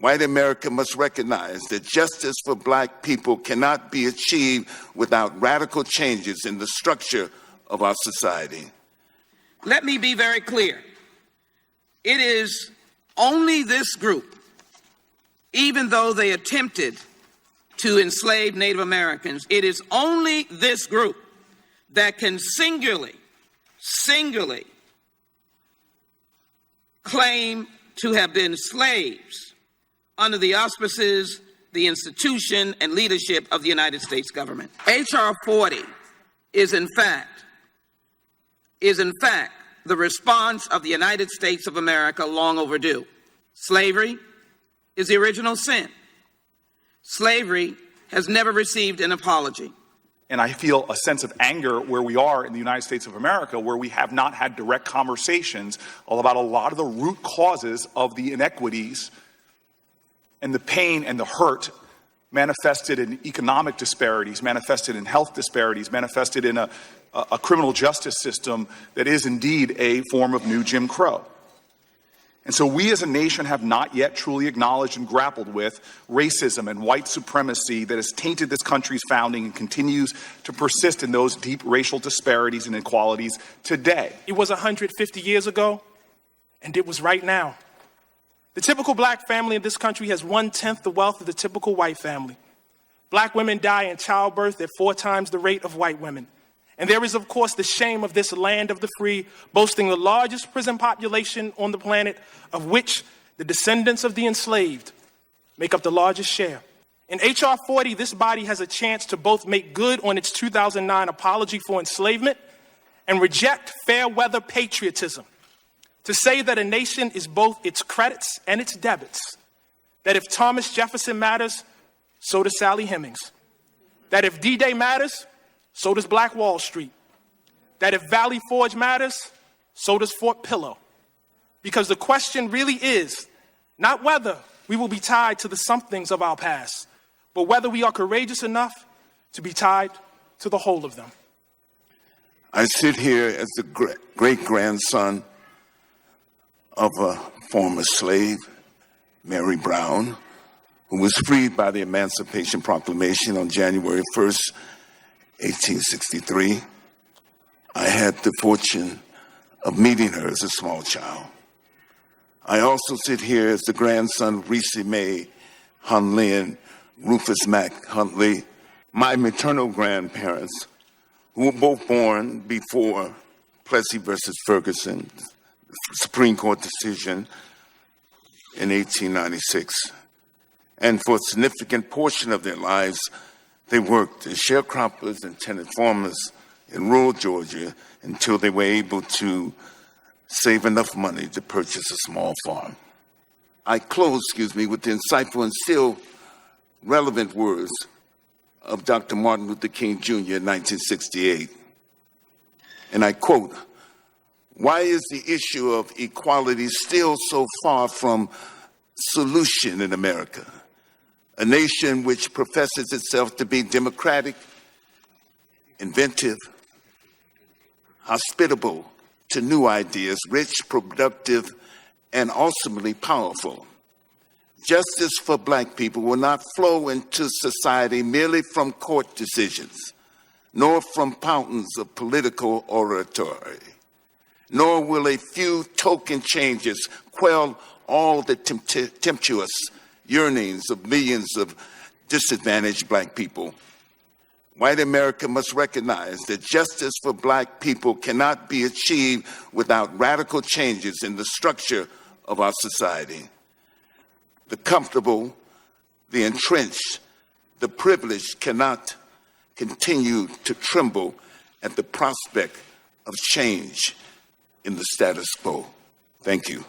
White America must recognize that justice for Black people cannot be achieved without radical changes in the structure of our society. Let me be very clear. It is only this group, even though they attempted to enslave Native Americans, it is only this group that can singularly claim to have been slaves under the auspices, the institution, and leadership of the United States government. HR 40 is in fact the response of the United States of America long overdue. Slavery is the original sin. Slavery has never received an apology. And I feel a sense of anger where we are in the United States of America, where we have not had direct conversations about a lot of the root causes of the inequities and the pain and the hurt manifested in economic disparities, manifested in health disparities, manifested in a criminal justice system that is indeed a form of new Jim Crow. And so we as a nation have not yet truly acknowledged and grappled with racism and white supremacy that has tainted this country's founding and continues to persist in those deep racial disparities and inequalities today. It was 150 years ago, and it was right now. The typical Black family in this country has 1/10 the wealth of the typical white family. Black women die in childbirth at 4 times the rate of white women. And there is, of course, the shame of this land of the free, boasting the largest prison population on the planet, of which the descendants of the enslaved make up the largest share. In HR 40, this body has a chance to both make good on its 2009 apology for enslavement and reject fair weather patriotism, to say that a nation is both its credits and its debits, that if Thomas Jefferson matters, so does Sally Hemings, that if D-Day matters, so does Black Wall Street, that if Valley Forge matters, so does Fort Pillow. Because the question really is not whether we will be tied to the somethings of our past, but whether we are courageous enough to be tied to the whole of them. I sit here as the great-grandson of a former slave, Mary Brown, who was freed by the Emancipation Proclamation on January 1st, 1863. I had the fortune of meeting her as a small child. I also sit here as the grandson of Reese Mae Huntley and Rufus Mack Huntley, my maternal grandparents, who were both born before Plessy versus Ferguson, the Supreme Court decision in 1896. And for a significant portion of their lives, they worked as sharecroppers and tenant farmers in rural Georgia until they were able to save enough money to purchase a small farm. I close, with the insightful and still relevant words of Dr. Martin Luther King Jr. in 1968. And I quote, "Why is the issue of equality still so far from solution in America? A nation which professes itself to be democratic, inventive, hospitable to new ideas, rich, productive, and ultimately powerful. Justice for Black people will not flow into society merely from court decisions, nor from fountains of political oratory, nor will a few token changes quell all the tempestuous yearnings of millions of disadvantaged Black people. White America must recognize that justice for Black people cannot be achieved without radical changes in the structure of our society. The comfortable, the entrenched, the privileged cannot continue to tremble at the prospect of change in the status quo. Thank you.